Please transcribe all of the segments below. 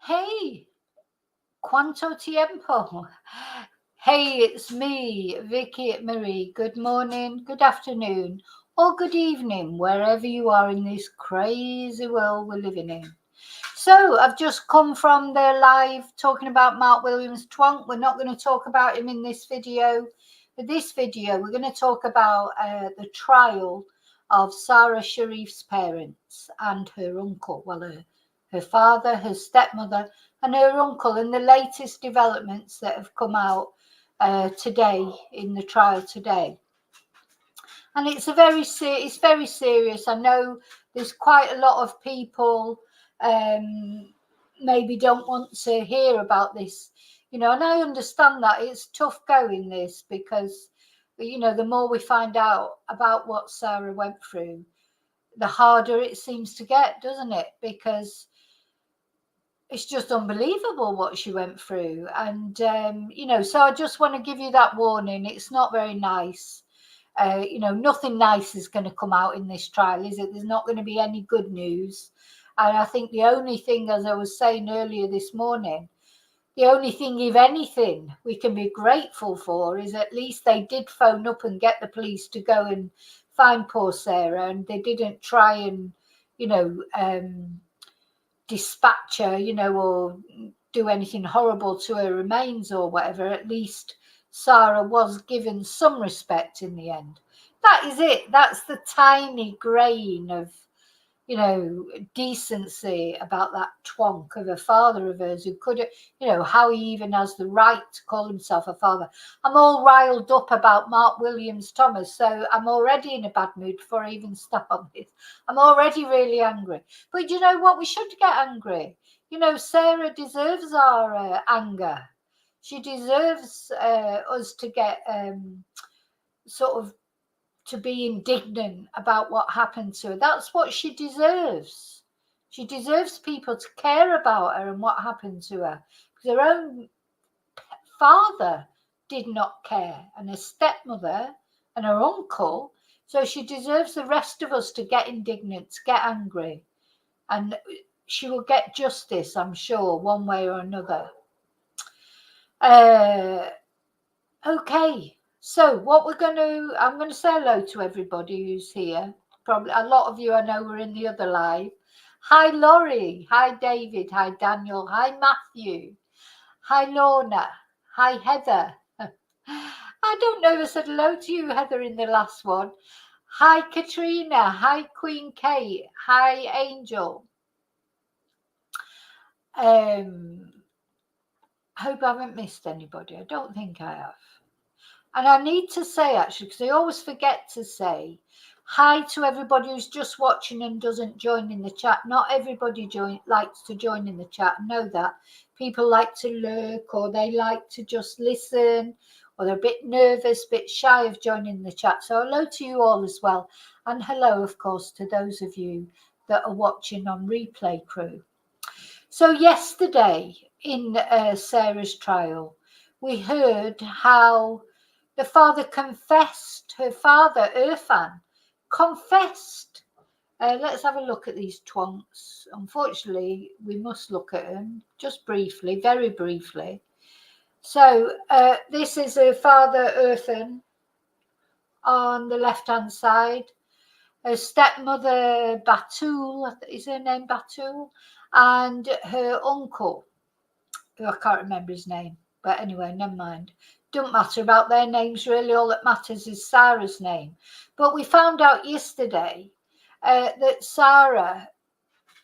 Hey, quanto tiempo? Hey, it's me, Vicky Marie. Good morning, good afternoon, or good evening, wherever you are in this crazy world we're living in. So, I've just come from the live talking about Mark Williams Twonk. We're not going to talk about him in this video. For this video, we're going to talk about the trial of Sara Sharif's parents and her uncle. Well, her father, her stepmother, and her uncle, and the latest developments that have come out today in the trial today. And it's it's very serious. I know there's quite a lot of people maybe don't want to hear about this, and I understand that it's tough going this because the more we find out about what Sara went through, the harder it seems to get, doesn't it? Because it's just unbelievable what she went through. And so I just want to give you that warning. It's not very nice. Nothing nice is going to come out in this trial, is it? There's not going to be any good news. And I think the only thing, as I was saying earlier this morning, the only thing, if anything, we can be grateful for is at least they did phone up and get the police to go and find poor Sara, and they didn't try and, dispatch her, or do anything horrible to her remains or whatever. At least Sara was given some respect in the end. That is it. That's the tiny grain of, decency about that twonk of a father of hers who could, how he even has the right to call himself a father. I'm all riled up about Mark Williams Thomas, so I'm already in a bad mood before I even start on this. I'm already really angry. But you know what? We should get angry. Sara deserves our anger. She deserves us to get sort of to be indignant about what happened to her. That's what she deserves. She deserves people to care about her and what happened to her. Because her own father did not care, and her stepmother and her uncle. So she deserves the rest of us to get indignant, to get angry. And she will get justice, I'm sure, one way or another. Okay. So I'm going to say hello to everybody who's here. Probably a lot of you I know were in the other live. Hi, Laurie. Hi, David. Hi, Daniel. Hi, Matthew. Hi, Lorna. Hi, Heather. I don't know if I said hello to you, Heather, in the last one. Hi, Katrina. Hi, Queen Kate. Hi, Angel. I hope I haven't missed anybody. I don't think I have. And I need to say, actually, because I always forget to say hi to everybody who's just watching and doesn't join in the chat. Not everybody likes to join in the chat. I know that. People like to lurk, or they like to just listen, or they're a bit nervous, a bit shy of joining the chat. So hello to you all as well. And hello, of course, to those of you that are watching on replay crew. So yesterday in Sara's trial, we heard how the father confessed, her father, Urfan, confessed. Let's have a look at these twonks. Unfortunately, we must look at them just briefly, very briefly. So this is her father, Urfan, on the left-hand side. Her stepmother, Batul, is her name Batul? And her uncle, who I can't remember his name. But anyway, never mind. Don't matter about their names really. All that matters is Sara's name. But we found out yesterday that Sara,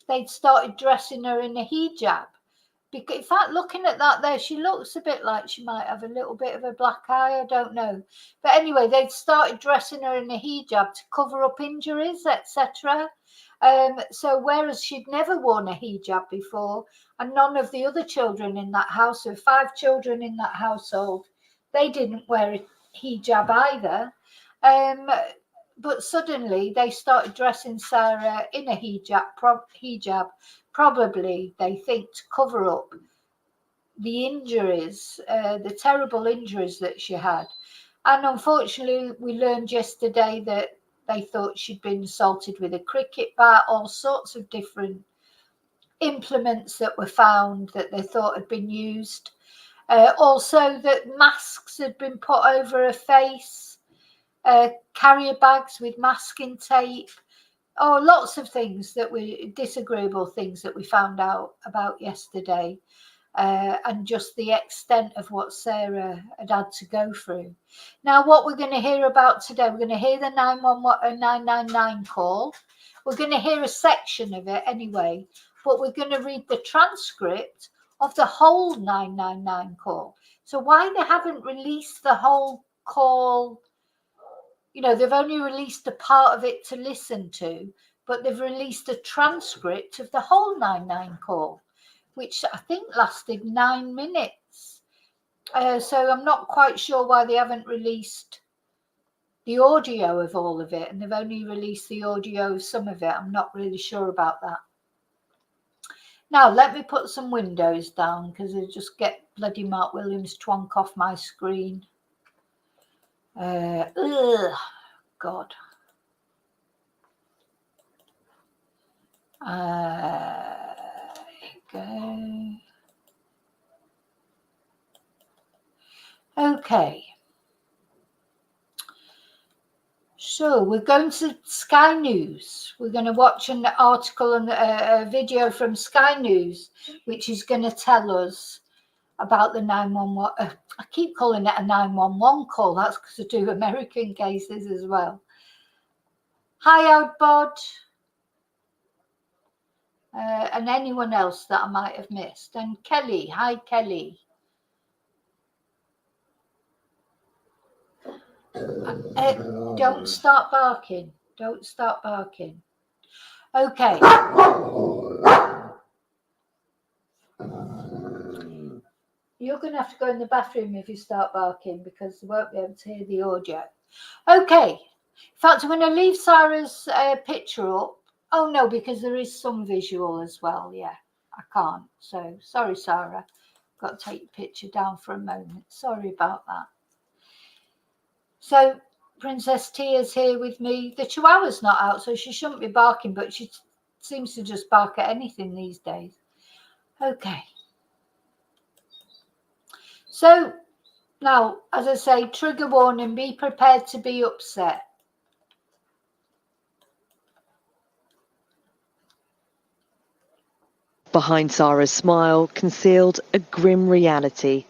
they'd started dressing her in a hijab. Because, in fact, looking at that there, she looks a bit like she might have a little bit of a black eye. I don't know. But anyway, they'd started dressing her in a hijab to cover up injuries, etc. So whereas she'd never worn a hijab before, and none of the other children in that house, so 5 children in that household, they didn't wear a hijab either. But suddenly they started dressing Sara in a hijab, probably they think to cover up the injuries, the terrible injuries that she had. And unfortunately, we learned yesterday that they thought she'd been assaulted with a cricket bat, all sorts of different implements that were found that they thought had been used. Also that masks had been put over her face, carrier bags with masking tape. Oh, lots of things that were disagreeable things that we found out about yesterday. And just the extent of what Sara had to go through. Now, what we're going to hear about today, we're going to hear the 999 call. We're going to hear a section of it anyway, but we're going to read the transcript of the whole 999 call. So why they haven't released the whole call, you know, they've only released a part of it to listen to, but they've released a transcript of the whole 999 call, which I think lasted 9 minutes. So I'm not quite sure why they haven't released the audio of all of it, and they've only released the audio of some of it. I'm not really sure about that. Now, let me put some windows down because I just get bloody Mark Williams twonk off my screen. God. Go. Okay. So we're going to Sky News. We're going to watch an article and a video from Sky News, which is going to tell us about the 911. I keep calling it a 911 call. That's because I do American cases as well. Hi, Outbod. And anyone else that I might have missed. And Kelly. Hi, Kelly. Don't start barking. Don't start barking. Okay. You're going to have to go in the bathroom if you start barking because they won't be able to hear the audio. Okay. In fact, I'm going to leave Sara's picture up. Oh, no, because there is some visual as well. Yeah, I can't. So, sorry, Sara. Got to take the picture down for a moment. Sorry about that. So, Princess Tia's here with me. The Chihuahua's not out, so she shouldn't be barking, but she seems to just bark at anything these days. Okay. So, now, as I say, trigger warning, be prepared to be upset. Behind Sara's smile concealed a grim reality.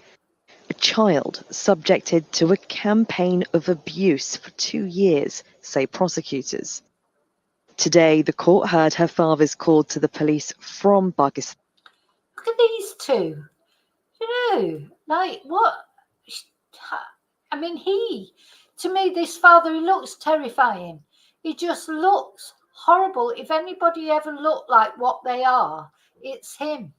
A child subjected to a campaign of abuse for 2 years, say prosecutors. Today, the court heard her father's call to the police from Pakistan. Look at these two. You know, like what? I mean, to me, this father, he looks terrifying. He just looks horrible. If anybody ever looked like what they are, it's him.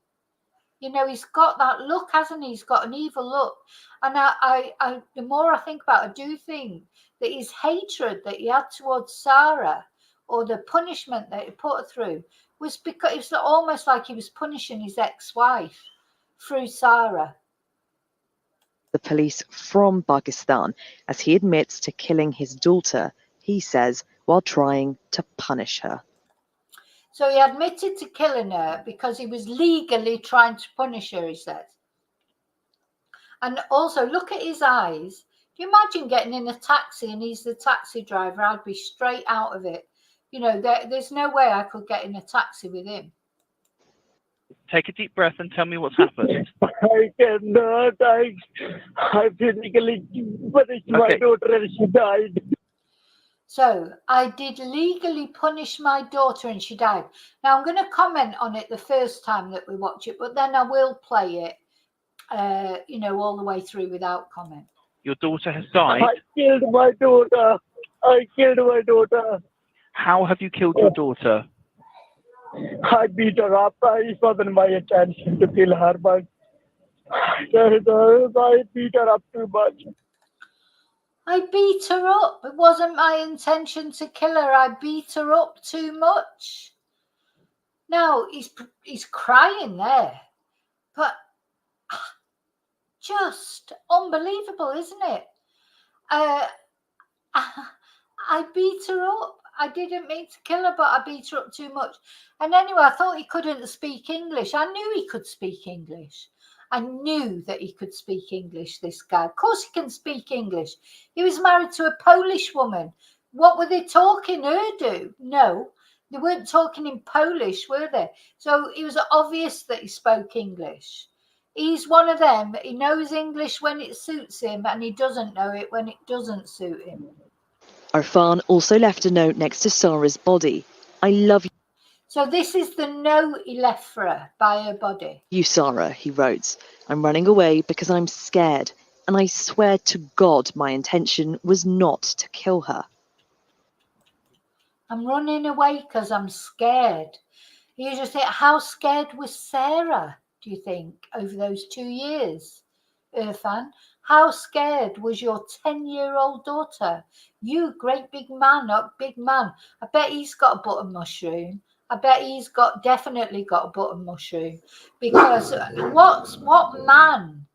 You know, he's got that look, hasn't he? He's got an evil look. And I the more I think about it, I do think that his hatred that he had towards Sara, or the punishment that he put her through, was because it's almost like he was punishing his ex-wife through Sara. The police from Pakistan, as he admits to killing his daughter, he says, while trying to punish her. So he admitted to killing her because he was legally trying to punish her, he says. And also, look at his eyes. Do you imagine getting in a taxi and he's the taxi driver? I'd be straight out of it. You know, there's no way I could get in a taxi with him. Take a deep breath and tell me what's happened. I cannot. I physically punished my daughter and she died. So I did legally punish my daughter and she died. Now I'm going to comment on it the first time that we watch it, but then I will play it, you know, all the way through without comment. Your daughter has died? I killed my daughter. I killed my daughter. How have you killed your daughter? I beat her up. It wasn't my intention to kill her, but I beat her up too much. I beat her up. It wasn't my intention to kill her. I beat her up too much. Now, he's crying there. But just unbelievable, isn't it? I beat her up. I didn't mean to kill her, but I beat her up too much. And anyway, I thought he couldn't speak English. I knew he could speak English. I knew that he could speak English, this guy. Of course he can speak English. He was married to a Polish woman. What were they talking? Urdu? No, they weren't talking in Polish, were they? So it was obvious that he spoke English. He's one of them. He knows English when it suits him, and he doesn't know it when it doesn't suit him. Urfan also left a note next to Sara's body. I love So this is the note he left for her by her body. you, Sara, he wrote. I'm running away because I'm scared, and I swear to God my intention was not to kill her. I'm running away because I'm scared. You just think, how scared was Sarah, do you think, over those 2 years, Urfan? How scared was your 10-year-old daughter? You great big man, big man. I bet he's got a button mushroom. I bet he's definitely got a button mushroom. Because what man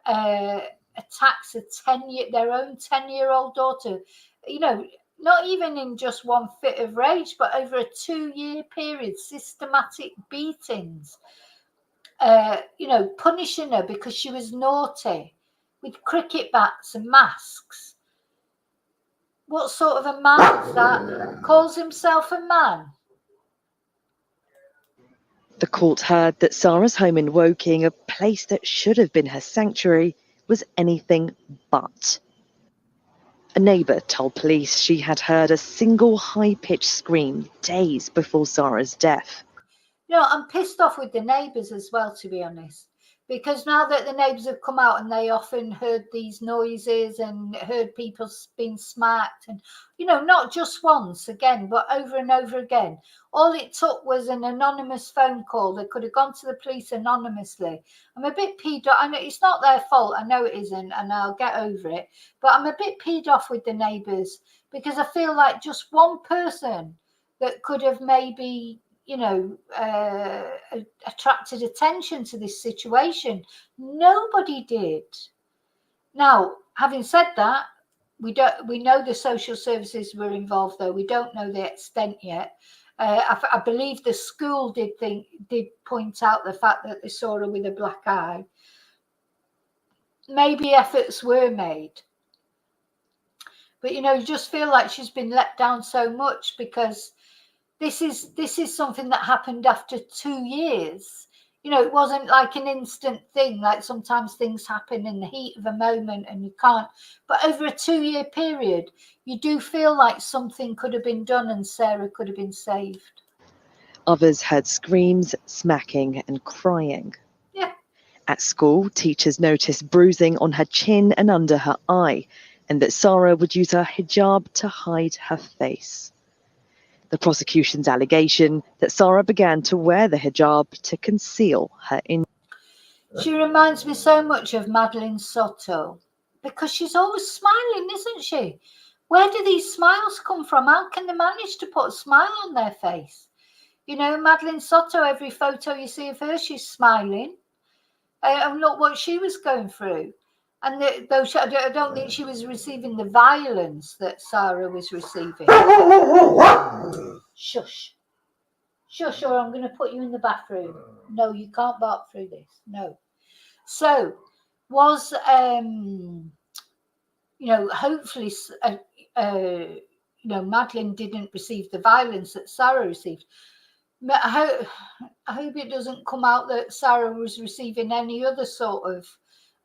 attacks their own 10-year-old daughter? You know, not even in just one fit of rage, but over a 2-year period, systematic beatings, punishing her because she was naughty with cricket bats and masks. What sort of a man is that? Calls himself a man? The court heard that Sara's home in Woking, a place that should have been her sanctuary, was anything but. A neighbour told police she had heard a single high-pitched scream days before Sara's death. I'm pissed off with the neighbours as well, to be honest, because now that the neighbours have come out and they often heard these noises and heard people being smacked and, not just once again, but over and over again. All it took was an anonymous phone call. They could have gone to the police anonymously. I'm a bit peed off. I know it's not their fault. I know it isn't, and I'll get over it. But I'm a bit peed off with the neighbours because I feel like just one person that could have maybe attracted attention to this situation. Nobody did. Now, having said that, we know the social services were involved, though we don't know the extent yet. I believe the school did point out the fact that they saw her with a black eye. Maybe efforts were made, but you just feel like she's been let down so much because this is something that happened after 2 years. It wasn't like an instant thing, like sometimes things happen in the heat of a moment and you can't. But over a 2-year period, you do feel like something could have been done and Sarah could have been saved. Others heard screams, smacking and crying. Yeah. At school, teachers noticed bruising on her chin and under her eye, and that Sara would use her hijab to hide her face. The prosecution's allegation that Sara began to wear the hijab to conceal her injury. She reminds me so much of Madeline Soto because she's always smiling, isn't she? Where do these smiles come from? How can they manage to put a smile on their face? Madeline Soto, every photo you see of her, she's smiling. And look what she was going through. And though I don't think she was receiving the violence that Sara was receiving. Shush. Shush, or I'm going to put you in the bathroom. No, you can't bark through this. No. So, was, hopefully, Madeline didn't receive the violence that Sara received. I hope it doesn't come out that Sara was receiving any other sort of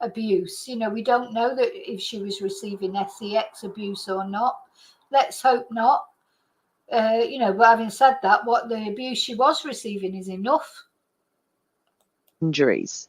abuse. We don't know that if she was receiving sex abuse or not. Let's hope not. But having said that, what the abuse she was receiving is enough. Injuries.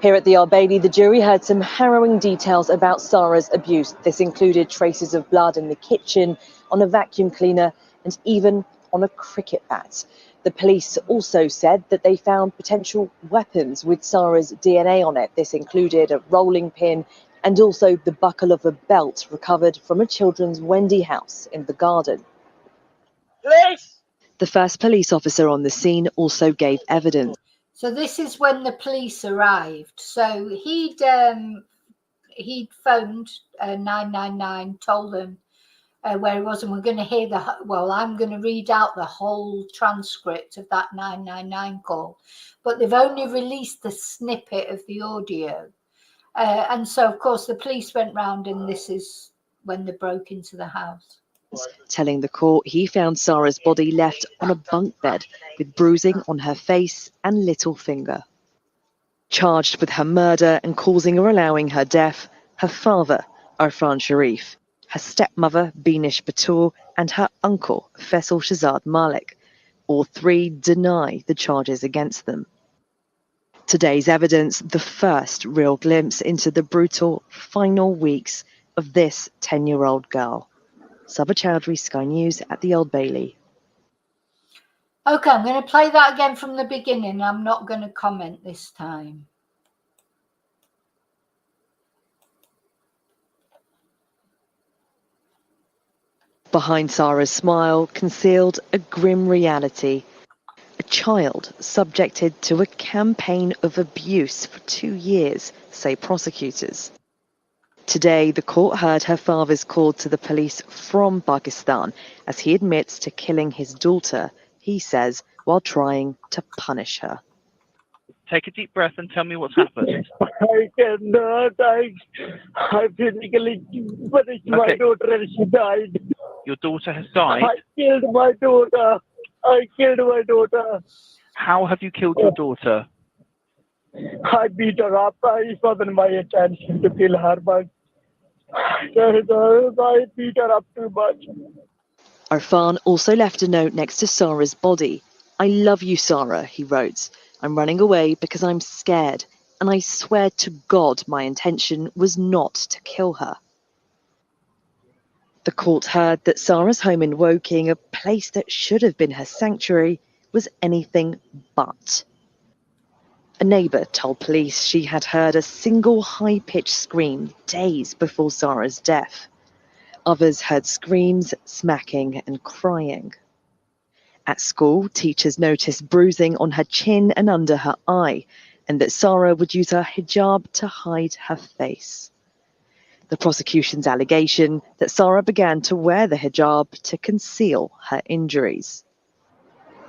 Here at the Old Bailey, the jury heard some harrowing details about Sara's abuse. This included traces of blood in the kitchen, on a vacuum cleaner, and even on a cricket bat. The police also said that they found potential weapons with Sara's DNA on it. This included a rolling pin and also the buckle of a belt recovered from a children's Wendy house in the garden. Police! The first police officer on the scene also gave evidence. So this is when the police arrived. So he'd phoned 999, told them where he was, and we're going to hear I'm going to read out the whole transcript of that 999 call, but they've only released the snippet of the audio. And so, of course, the police went round, and this is when they broke into the house. Telling the court he found Sara's body left on a bunk bed with bruising on her face and little finger. Charged with her murder and causing or allowing her death, her father, Urfans Sharif, her stepmother, Binish Batur, and her uncle, Faisal Shahzad Malik. All three deny the charges against them. Today's evidence, the first real glimpse into the brutal final weeks of this 10-year-old girl. Saba Chowdhury, Sky News at the Old Bailey. Okay, I'm going to play that again from the beginning. I'm not going to comment this time. Behind Sara's smile concealed a grim reality. A child subjected to a campaign of abuse for 2 years, say prosecutors. Today, the court heard her father's call to the police from Pakistan as he admits to killing his daughter, he says, while trying to punish her. Take a deep breath and tell me what's happened. I cannot. I physically punished my daughter and she died. Your daughter has died? I killed my daughter. How have you killed your daughter? I beat her up. It wasn't my intention to kill her, but I beat her up too much. Urfan also left a note next to Sara's body. "I love you, Sara," he wrote. "I'm running away because I'm scared, and I swear to God my intention was not to kill her." The court heard that Sara's home in Woking, a place that should have been her sanctuary, was anything but. A neighbour told police she had heard a single high-pitched scream days before Sara's death. Others heard screams, smacking and crying. At school, teachers noticed bruising on her chin and under her eye, and that Sara would use her hijab to hide her face. The prosecution's allegation that Sara began to wear the hijab to conceal her injuries.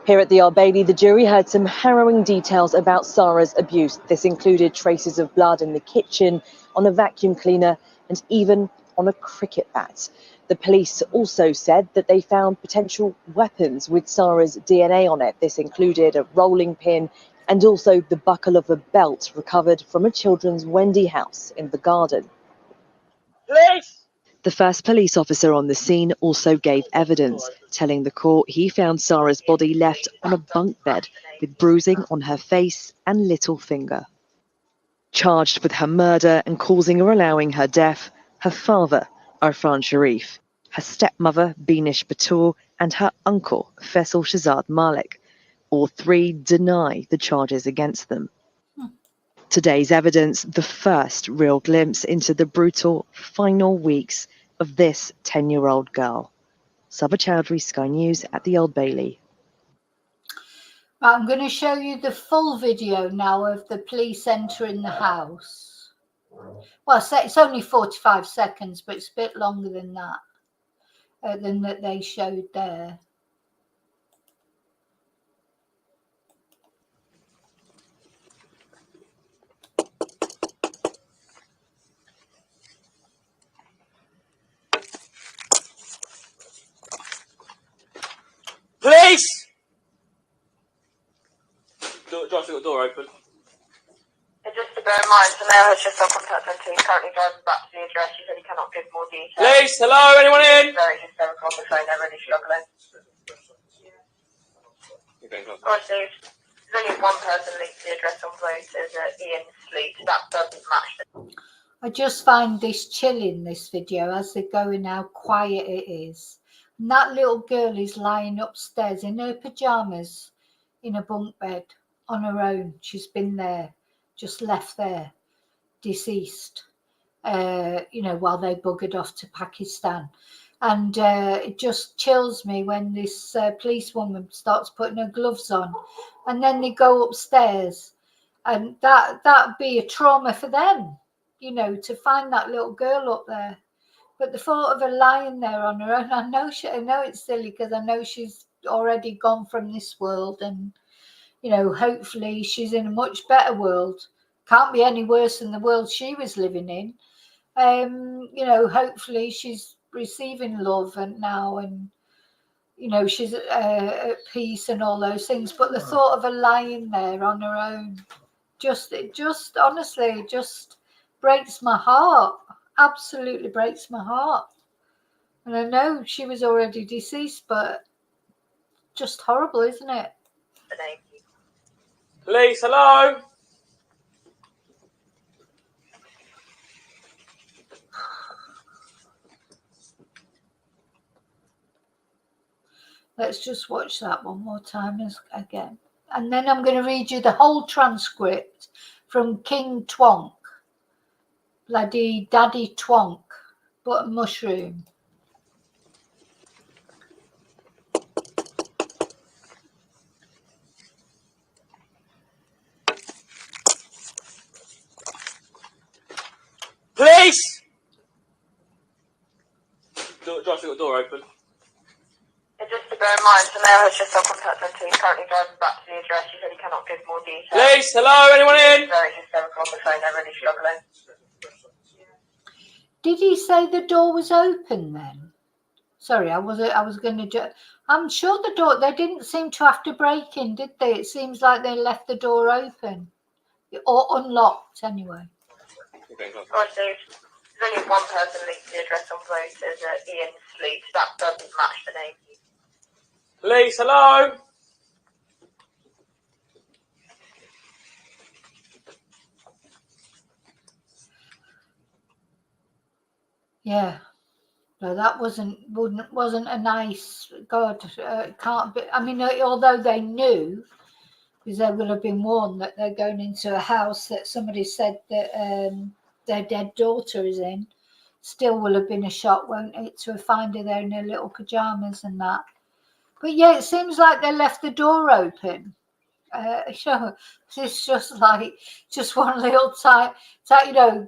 Here at the Old Bailey, the jury heard some harrowing details about Sara's abuse. This included traces of blood in the kitchen, on a vacuum cleaner, and even on a cricket bat. The police also said that they found potential weapons with Sara's DNA on it. This included a rolling pin and also the buckle of a belt recovered from a children's Wendy house in the garden. The first police officer on the scene also gave evidence, telling the court he found Sara's body left on a bunk bed with bruising on her face and little finger. Charged with her murder and causing or allowing her death, her father, Urfans Sharif, her stepmother, Binish Batur, and her uncle, Faisal Shahzad Malik. All three deny the charges against them. Today's evidence, the first real glimpse into the brutal final weeks of this 10-year-old girl. Saba Chowdhury, Sky News at the Old Bailey. I'm going to show you the full video now of the police entering the house. Well, it's only 45 seconds, but it's a bit longer than that they showed there. Police! Josh, got the door open. Just to bear in mind, the mayor has just contacted him. He's currently driving back to the address. He said he cannot give more details. Police, hello, anyone in? Very hysterical on the phone. They're really struggling. Alright, Steve. There's only one person linked to the address on both. There's Ian Sleet. That doesn't match. I just find this chilling, this video, as they're going, how quiet it is. And that little girl is lying upstairs in her pyjamas in a bunk bed on her own. She's been there, just left there, deceased, while they buggered off to Pakistan. And it just chills me when this policewoman starts putting her gloves on, and then they go upstairs, and that'd be a trauma for them, to find that little girl up there But the thought of her lying there on her own, I know it's silly because I know she's already gone from this world, and you know, hopefully she's in a much better world. Can't be any worse than the world she was living in. You know, hopefully she's receiving love and now, and you know, she's at peace and all those things. But the thought of her lying there on her own, it just honestly just breaks my heart. Absolutely breaks my heart. And I know she was already deceased, but just horrible, isn't it? The name. Police, hello? Let's just watch that one more time again. And then I'm going to read you the whole transcript from King Twonk. Bloody Daddy Twonk. But mushroom. Police! Josh, got the door open. Just to bear in mind, the mayor has just contacted him, so he's currently driving back to the address. He said he cannot give more details. Police, hello, anyone in? Very hysterical on the phone, they're really struggling. Did he say the door was open then? Sorry, I was going to. I'm sure the door. They didn't seem to have to break in, did they? It seems like they left the door open, or unlocked anyway. Right, so there's only one person linked to the address on voters, Ian Sleep. That doesn't match the name. Police, hello? Yeah. No, that wasn't a nice. God, can't be. I mean, although they knew, because they will have been warned that they're going into a house that somebody said that their dead daughter is in, still will have been a shock, won't it, to find her there in her little pajamas and that. But yeah, it seems like they left the door open. It's just one little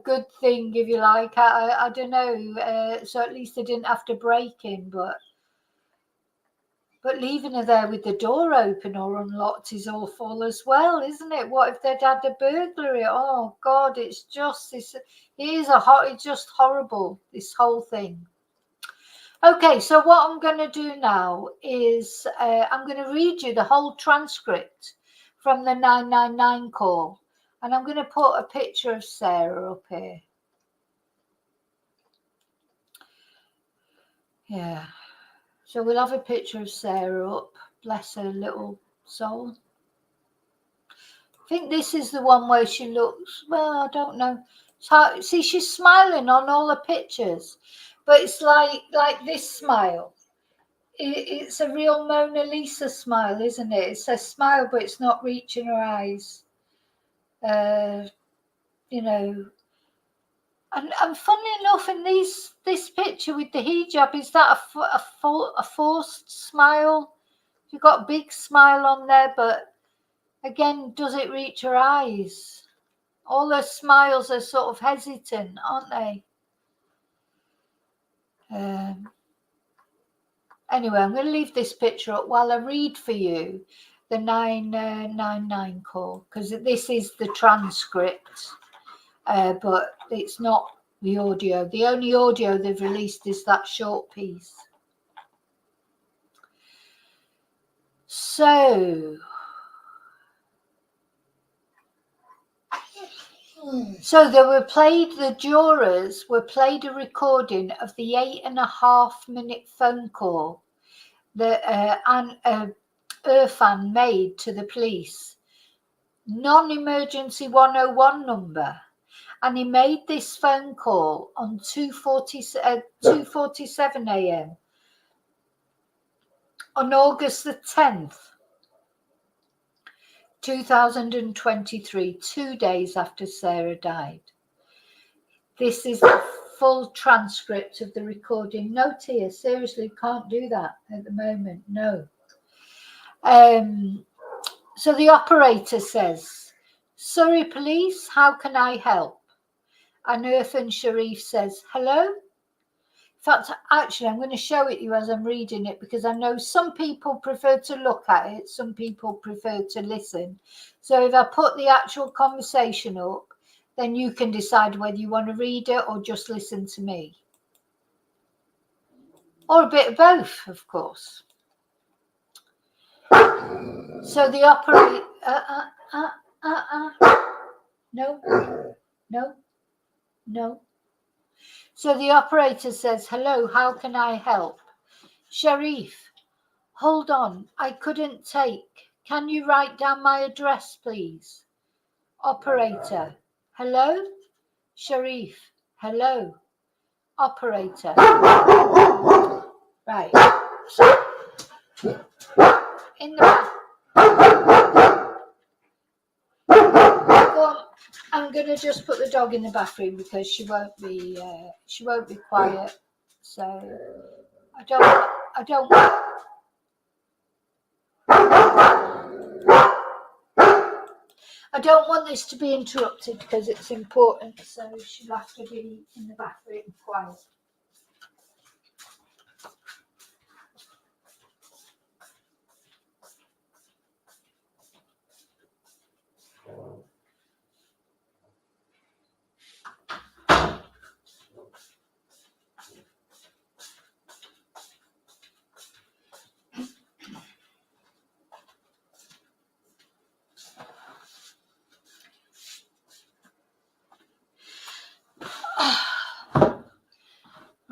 good thing, if you like. I don't know. So at least they didn't have to break in, but leaving her there with the door open or unlocked is awful as well, isn't it? What if they'd had a burglary? Oh God, it's just this. It's just horrible, this whole thing. Okay, so what I'm going to do now is I'm going to read you the whole transcript from the 999 call, and I'm going to put a picture of Sara up here. Yeah, so we'll have a picture of Sara up, bless her little soul. I think this is the one where she looks, well, I don't know. See, she's smiling on all the pictures, but it's like this smile. It's a real Mona Lisa smile, isn't it? It's a smile, but it's not reaching her eyes. You know. And funnily enough, in this picture with the hijab, is that a forced smile? You've got a big smile on there, but again, does it reach her eyes? All her smiles are sort of hesitant, aren't they? Anyway, I'm going to leave this picture up while I read for you the 999 call, because this is the transcript, but it's not the audio. The only audio they've released is that short piece. So the jurors were played a recording of the 8.5-minute phone call that Urfan made to the police, non-emergency 101 number, and he made this phone call on 2:47 a.m. on August the 10th, 2023, 2 days after Sara died. This is the full transcript of the recording. No, Tia, seriously, can't do that at the moment, no. So the operator says, "Surrey Police, how can I help?" And Urfan Sharif says, "Hello? fact, actually, I'm going to show it you as I'm reading it, because I know some people prefer to look at it, some people prefer to listen. So if I put the actual conversation up, then you can decide whether you want to read it or just listen to me. Or a bit of both, of course. So the operator... No. So the operator says, hello, how can I help? Sharif, hold on, I couldn't take. Can you write down my address, please? Operator, hello? Sharif, hello? Operator. Right. So, in the back. Go on. I'm going to just put the dog in the bathroom because she won't be quiet. So I don't want this to be interrupted because it's important, so she'll have to be in the bathroom quiet.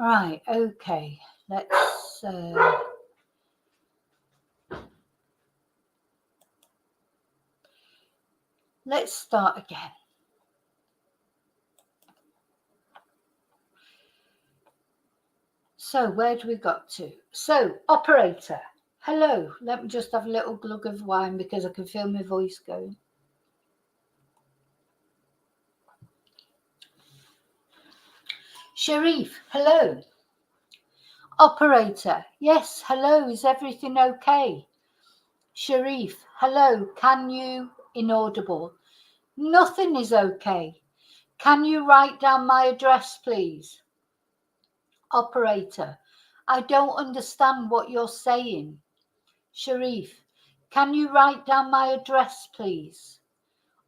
Right, okay, let's start again. So where do we got to? So, operator, hello. Let me just have a little glug of wine because I can feel my voice going. Sharif, hello. Operator, yes, hello, is everything okay? Sharif, hello, can you... Inaudible. Nothing is okay. Can you write down my address, please? Operator, I don't understand what you're saying. Sharif, can you write down my address, please?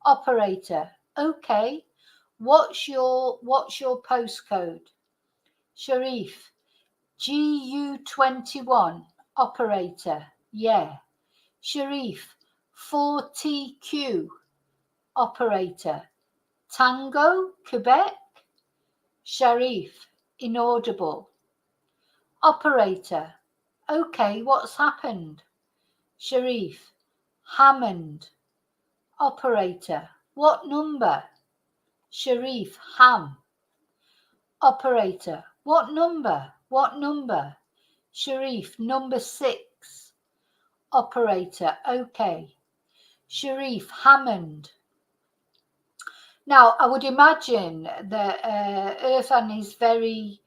Operator, okay. What's your postcode? Sharif, GU21. Operator, yeah. Sharif, 4TQ. Operator, Tango, Quebec. Sharif, inaudible. Operator, okay, what's happened? Sharif, Hammond. Operator, what number? Sharif, Ham. Operator, what number? What number? Sharif, number 6. Operator, okay. Sharif, Hammond. Now, I would imagine that Urfan is very,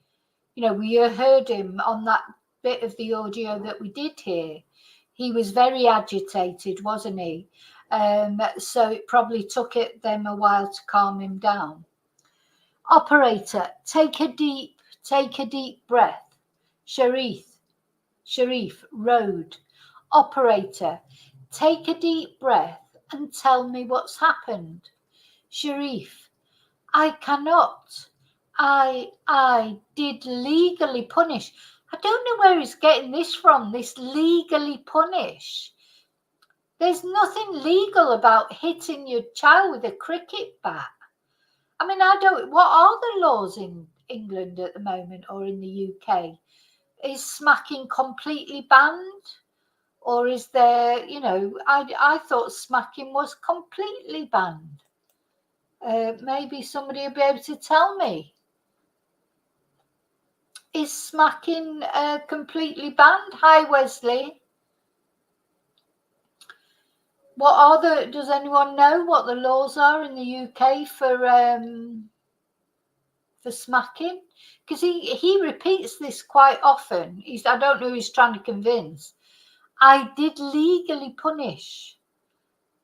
we heard him on that bit of the audio that we did hear. He was very agitated, wasn't he? So it probably took them a while to calm him down. Operator, take a deep breath. Sharif, road. Operator, take a deep breath and tell me what's happened. Sharif, I cannot. I did legally punish. I don't know where he's getting this from, this legally punish. There's nothing legal about hitting your child with a cricket bat. I mean, what are the laws in England at the moment or in the UK? Is smacking completely banned? Or is there, I thought smacking was completely banned. Maybe somebody will be able to tell me. Is smacking completely banned? Hi, Wesley. Does anyone know what the laws are in the UK for smacking? Because he repeats this quite often. I don't know who he's trying to convince. I did legally punish.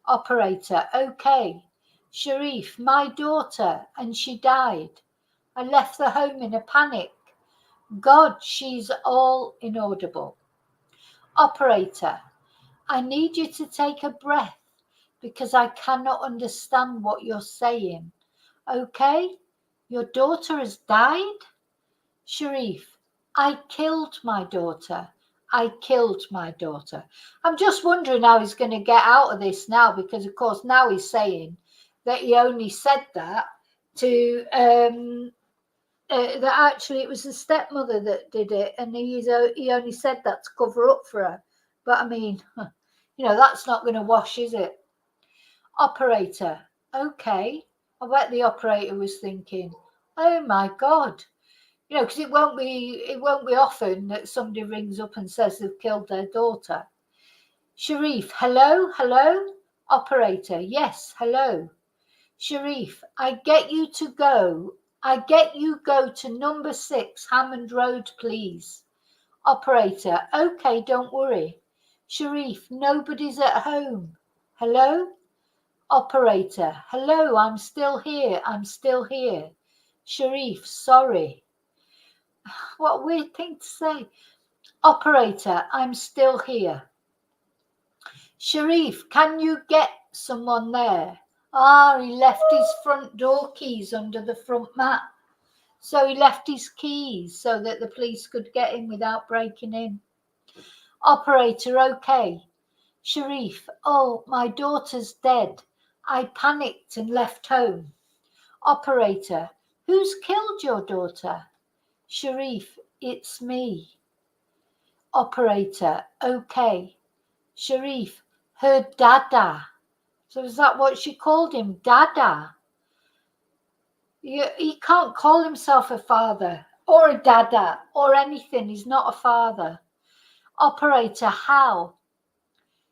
Operator, okay. Sharif, my daughter, and she died. I left the home in a panic. God, she's all inaudible. Operator, I need you to take a breath because I cannot understand what you're saying. Okay? Your daughter has died? Sharif, I killed my daughter. I killed my daughter. I'm just wondering how he's going to get out of this now, because of course now he's saying that he only said that to that actually it was the stepmother that did it, and he only said that to cover up for her. But I mean, you know, that's not going to wash, is it? Operator, okay. I bet the operator was thinking, oh my God. You know, because it won't be often that somebody rings up and says they've killed their daughter. Sharif, hello? Operator, yes, hello. Sharif, I get you go to number 6 Hammond Road, please. Operator, okay, don't worry. Sharif, nobody's at home. Hello? Operator, hello, I'm still here. Sharif, sorry. What a weird thing to say. Operator, I'm still here. Sharif, can you get someone there? He left his front door keys under the front mat. So he left his keys so that the police could get in without breaking in. Operator, okay. Sharif, oh, my daughter's dead. I panicked and left home. Operator, who's killed your daughter? Sharif, it's me. Operator, okay. Sharif, her dada. So is that what she called him? Dada? He can't call himself a father or a dada or anything. He's not a father. Operator, how?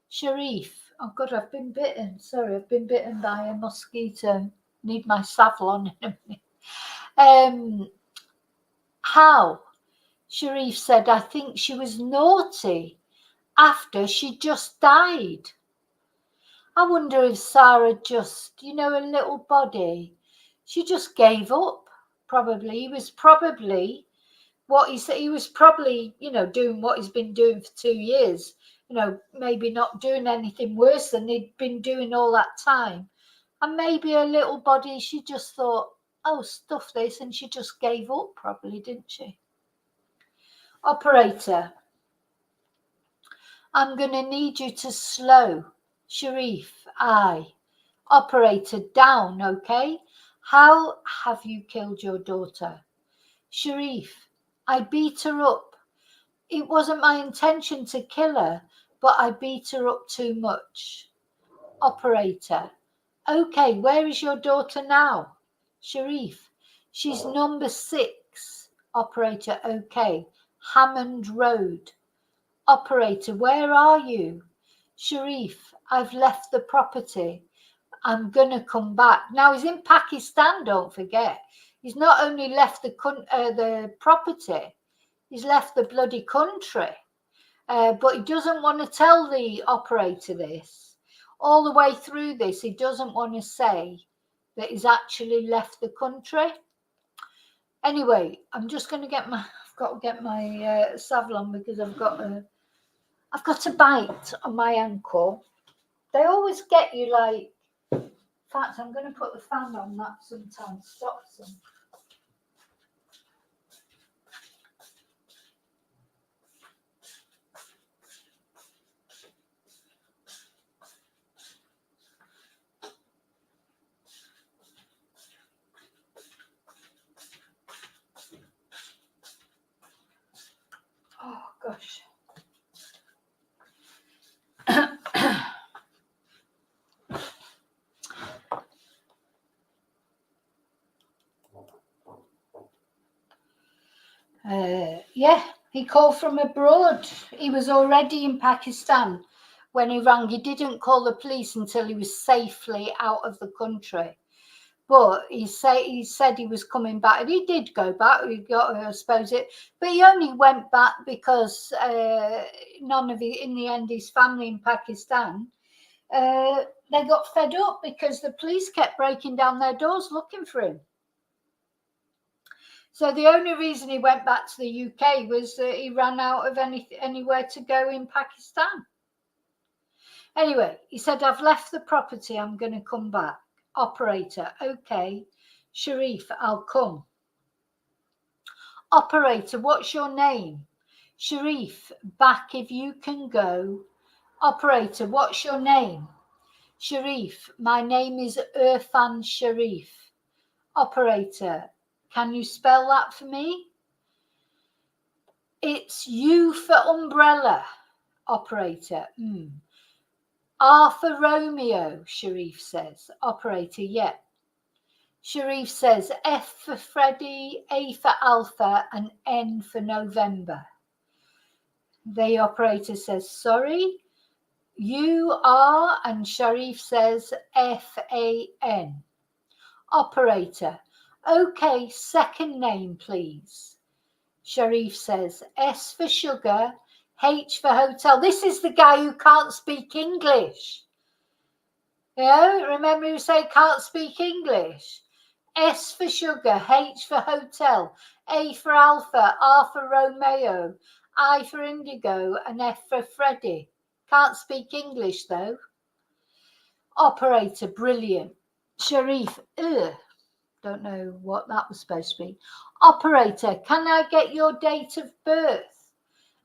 Sharif, oh God, I've been bitten. Sorry, I've been bitten by a mosquito. Need my Savlon in a minute. How? Sharif said, I think she was naughty after she just died. I wonder if Sara just, you know, a little body, she just gave up. Probably. He was probably what he said. He was probably, you know, doing what he's been doing for 2 years. You know, maybe not doing anything worse than he'd been doing all that time. And maybe a little body, she just thought, oh, stuff this, and she just gave up, probably, didn't she? Operator, I'm going to need you to slow. Sharif, aye. Operator, down, okay? How have you killed your daughter? Sharif, I beat her up. It wasn't my intention to kill her, but I beat her up too much. Operator, okay, where is your daughter now? Sharif, she's number 6. Operator, okay, Hammond Road. Operator, where are you? Sharif, I've left the property. I'm going to come back. Now, he's in Pakistan, don't forget. He's not only left the property, he's left the bloody country. But he doesn't want to tell the operator this. All the way through this, he doesn't want to say that he's actually left the country. Anyway, I'm just going to I've got to get my Savlon because I've got a bite on my ankle. They always get you like, in fact, I'm going to put the fan on that sometimes, stops them. Oh, gosh. Yeah, he called from abroad. He was already in Pakistan when he rang. He didn't call the police until he was safely out of the country. But he said he was coming back, and he did go back. He got, I suppose it, but he only went back because in the end, his family in Pakistan, they got fed up because the police kept breaking down their doors looking for him. So the only reason he went back to the UK was that he ran out of anywhere to go in Pakistan. Anyway, he said, I've left the property. I'm going to come back. Operator, okay. Sharif, I'll come. Operator, what's your name? Sharif, back if you can go. Operator, what's your name? Sharif, my name is Urfans Sharif. Operator, can you spell that for me? It's U for umbrella. Operator, R for Romeo, Sharif says. Operator, yeah. Sharif says F for Freddy, A for Alpha, and N for November. The operator says, sorry, U, R, and Sharif says FAN. Operator, okay, second name, please. Sharif says S for sugar, H for hotel. This is the guy who can't speak English. Remember who say can't speak English? S for sugar, H for hotel, A for alpha, R for Romeo, I for indigo, and F for Freddy. Can't speak English though. Operator, brilliant. Sharif, don't know what that was supposed to be. Operator, can I get your date of birth?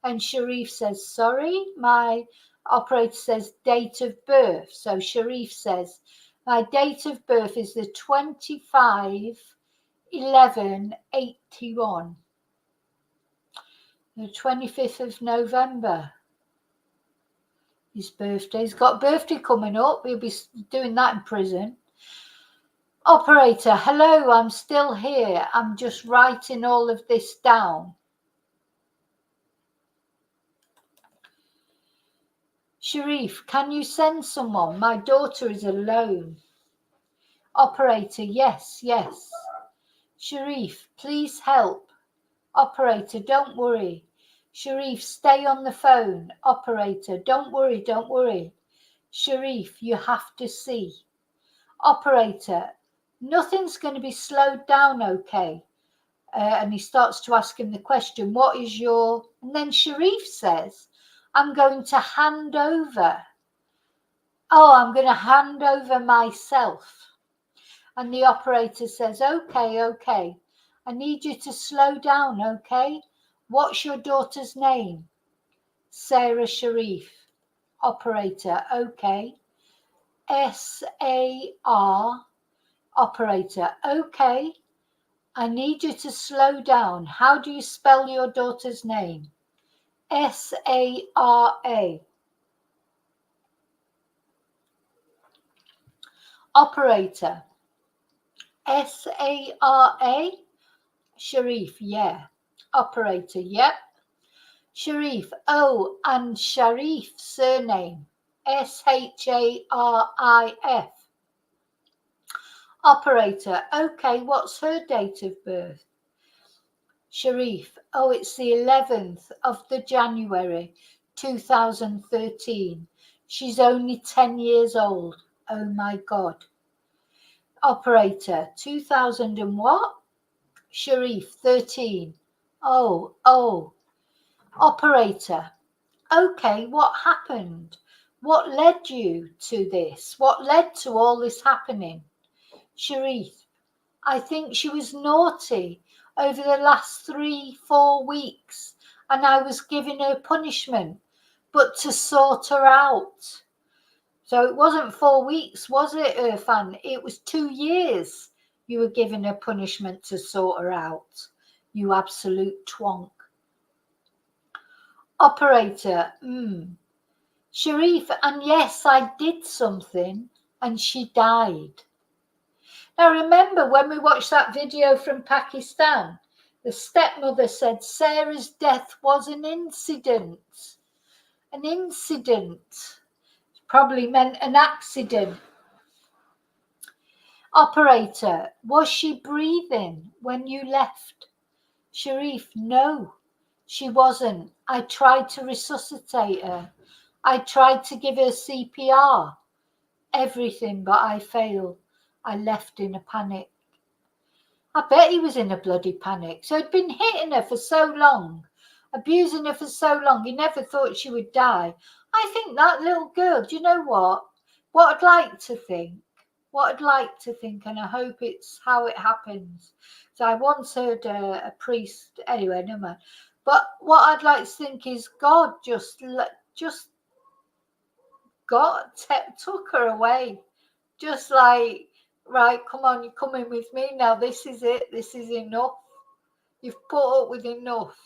And Sharif says, sorry, my operator says date of birth. So Sharif says, my date of birth is the 25/11/81. The 25th of November. His birthday. He's got a birthday coming up. He'll be doing that in prison. Operator, hello, I'm still here. I'm just writing all of this down. Sharif, can you send someone? My daughter is alone. Operator, yes. Sharif, please help. Operator, don't worry. Sharif, stay on the phone. Operator, don't worry. Sharif, you have to see. Operator, nothing's going to be slowed down, okay? And he starts to ask him the question, what is your... And then Sharif says, I'm going to hand over. I'm going to hand over myself. And the operator says, okay. I need you to slow down, okay? What's your daughter's name? Sara Sharif. Operator, okay. S-A-R. Operator, okay. I need you to slow down. How do you spell your daughter's name? S-A-R-A. Operator, S-A-R-A. Sharif, yeah. Operator, yep. Sharif, and Sharif surname, S-H-A-R-I-F. Operator, okay, what's her date of birth? Sharif, it's the 11th of the January, 2013. She's only 10 years old. Oh my God. Operator, 2000 and what? Sharif, 13. Oh. Operator, okay, what happened? What led you to this? What led to all this happening? Sharif, I think she was naughty over the last 3-4 weeks and I was giving her punishment, but to sort her out. So it wasn't 4 weeks, was it, Urfan? It was 2 years you were giving her punishment to sort her out. You absolute twonk. Operator, Sharif, and yes, I did something and she died. Now remember when we watched that video from Pakistan, the stepmother said Sarah's death was an incident. An incident. Probably meant an accident. Operator, was she breathing when you left? Sharif, no, she wasn't. I tried to resuscitate her. I tried to give her CPR. Everything, but I failed. I left in a panic. I bet he was in a bloody panic. So he'd been hitting her for so long, abusing her for so long, he never thought she would die. I think that little girl, do you know what? What I'd like to think, and I hope it's how it happens. So I once heard a priest, anyway, no matter. But what I'd like to think is God just took her away. Just like, right, come on, you're coming with me now. This is it. This is enough. You've put up with enough.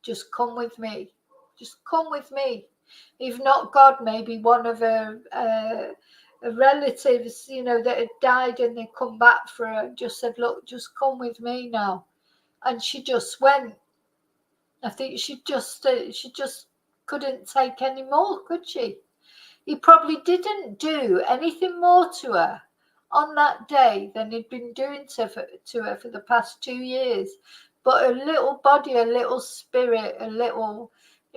Just come with me. Just come with me. If not God, maybe one of her relatives, that had died and they come back for her, just said, look, just come with me now. And she just went. I think she just couldn't take any more, could she? He probably didn't do anything more to her on that day than he'd been doing to her for the past 2 years. But her little body, her little spirit, her little,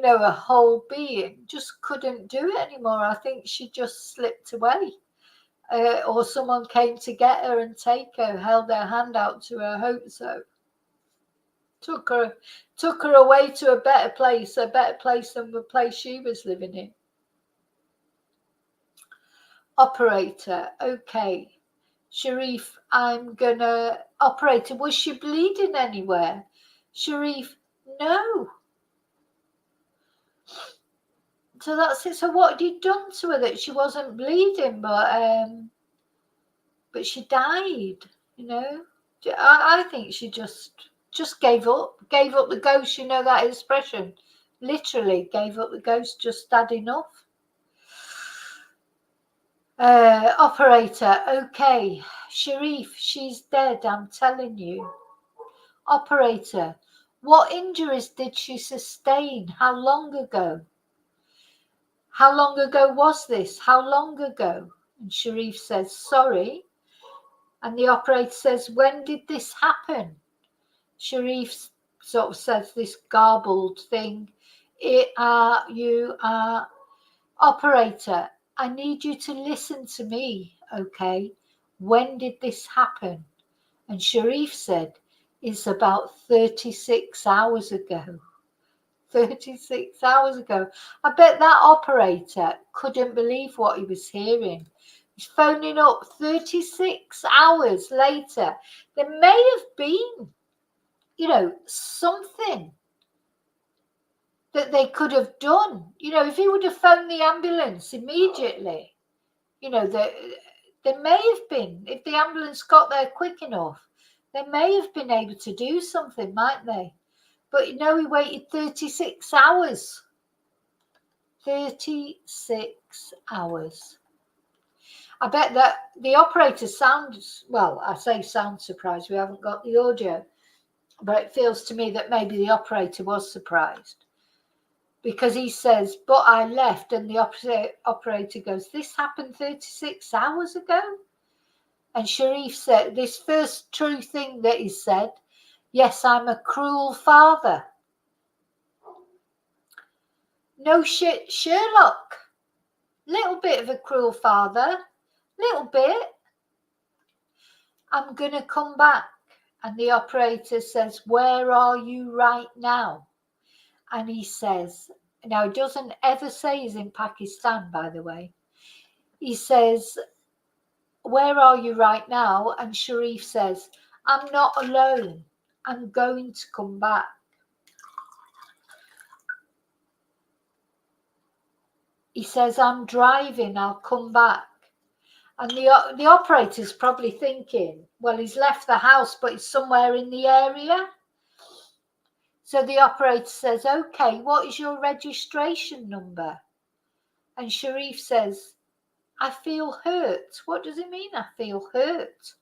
her whole being just couldn't do it anymore. I think she just slipped away. Or someone came to get her and take her, held their hand out to her, I hope so. Took her away to a better place than the place she was living in. Operator, okay. Sharif, I'm gonna... Operator, was she bleeding anywhere? Sharif, no. So that's it. So what had he done to her that she wasn't bleeding, but she died, I think she just gave up the ghost, that expression. Literally gave up the ghost, just had enough. Operator, okay. Sharif, she's dead, I'm telling you. Operator, what injuries did she sustain? How long ago? How long ago was this? How long ago? And Sharif says, sorry. And the operator says, when did this happen? Sharif sort of says this garbled thing. Operator, I need you to listen to me, okay? When did this happen? And Sharif said, it's about 36 hours ago. 36 hours ago. I bet that operator couldn't believe what he was hearing. He's phoning up 36 hours later. There may have been, something that they could have done. If he would have phoned the ambulance immediately, there may have been, if the ambulance got there quick enough, they may have been able to do something, might they? But he waited 36 hours. 36 hours. I bet that the operator sounds, well, I say sound surprised, we haven't got the audio, but it feels to me that maybe the operator was surprised. Because he says, but I left, and the operator goes, this happened 36 hours ago? And Sharif said, this first true thing that he said, yes, I'm a cruel father. No shit, Sherlock. Little bit of a cruel father. Little bit. I'm going to come back. And the operator says, where are you right now? And he says, now he doesn't ever say he's in Pakistan, by the way. He says, where are you right now? And Sharif says, I'm not alone. I'm going to come back. He says, I'm driving, I'll come back. And the operator's probably thinking, well, he's left the house, but he's somewhere in the area. So the operator says, okay, what is your registration number? And Sharif says, I feel hurt. What does it mean, I feel hurt?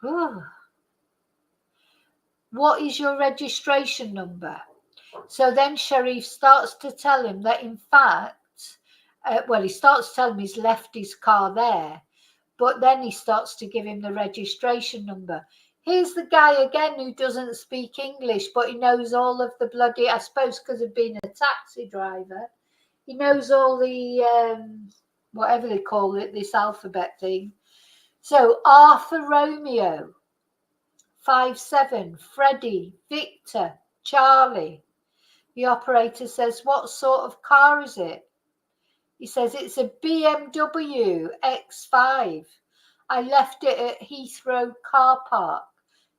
Ooh. What is your registration number? So then Sharif starts to tell him that, in fact, he starts to tell him he's left his car there, but then he starts to give him the registration number. Here's the guy again who doesn't speak English, but he knows all of the bloody, I suppose because of being a taxi driver, he knows all the, whatever they call it, this alphabet thing. So Arthur Romeo, 57, Freddie, Victor, Charlie. The operator says, what sort of car is it? He says, it's a BMW X5. I left it at Heathrow car park,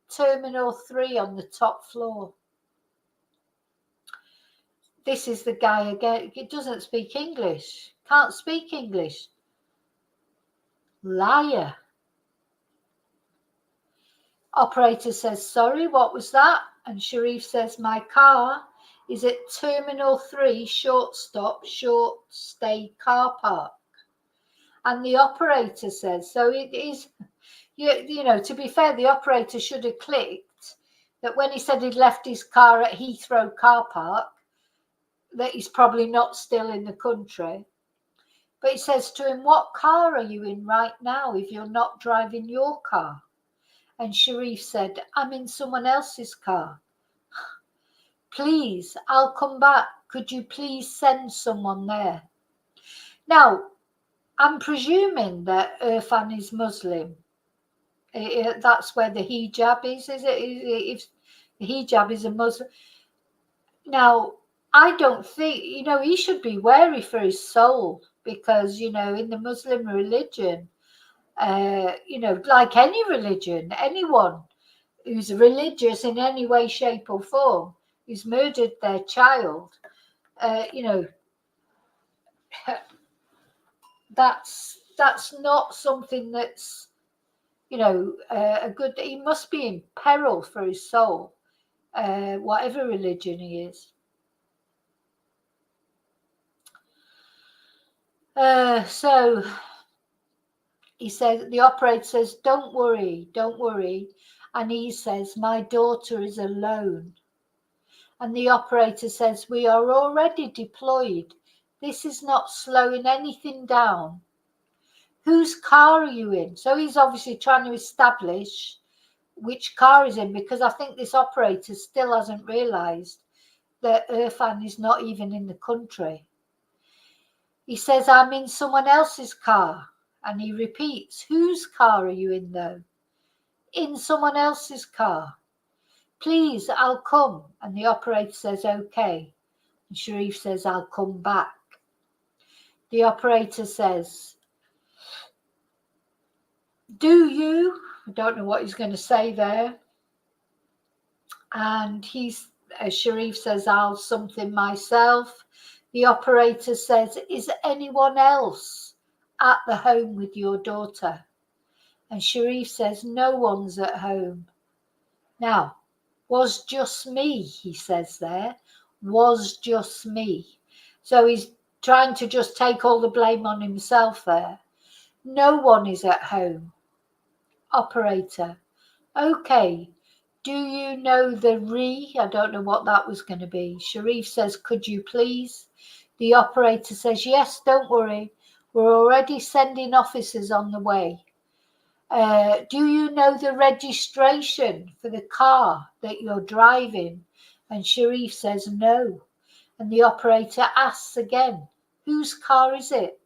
Terminal 3 on the top floor. This is the guy again. He doesn't speak English. Can't speak English. Liar. Operator says, sorry, what was that? And Sharif says, my car is at Terminal 3 short stop, short stay car park. And the operator says, so it is, you know, to be fair, the operator should have clicked that when he said he'd left his car at Heathrow car park, that he's probably not still in the country. But he says to him, what car are you in right now if you're not driving your car? And Sharif said, I'm in someone else's car. Please, I'll come back. Could you please send someone there? Now, I'm presuming that Urfan is Muslim. That's where the hijab is it? If the hijab is a Muslim. Now, I don't think, you know, he should be wary for his soul because, you know, in the Muslim religion, you know, like any religion, anyone who's religious in any way, shape or form, who's murdered their child, you know, that's not something that's, you know, a good, he must be in peril for his soul, whatever religion he is. So he says, the operator says, don't worry. And he says, my daughter is alone. And the operator says, we are already deployed. This is not slowing anything down. Whose car are you in? So he's obviously trying to establish which car he's in, because I think this operator still hasn't realised that Urfan is not even in the country. He says, I'm in someone else's car. And he repeats, whose car are you in though? In someone else's car. Please, I'll come. And the operator says, okay. And Sharif says, I'll come back. The operator says, do you? I don't know what he's going to say there. And Sharif says, I'll something myself. The operator says, is anyone else at the home with your daughter? And Sharif says, no one's at home. Now, was just me, he says there, was just me. So he's trying to just take all the blame on himself there. No one is at home. Operator, okay, do you know the re? I don't know what that was going to be. Sharif says, could you please? The operator says, yes, don't worry. We're already sending officers on the way. Do you know the registration for the car that you're driving? And Sharif says, no. And the operator asks again, whose car is it?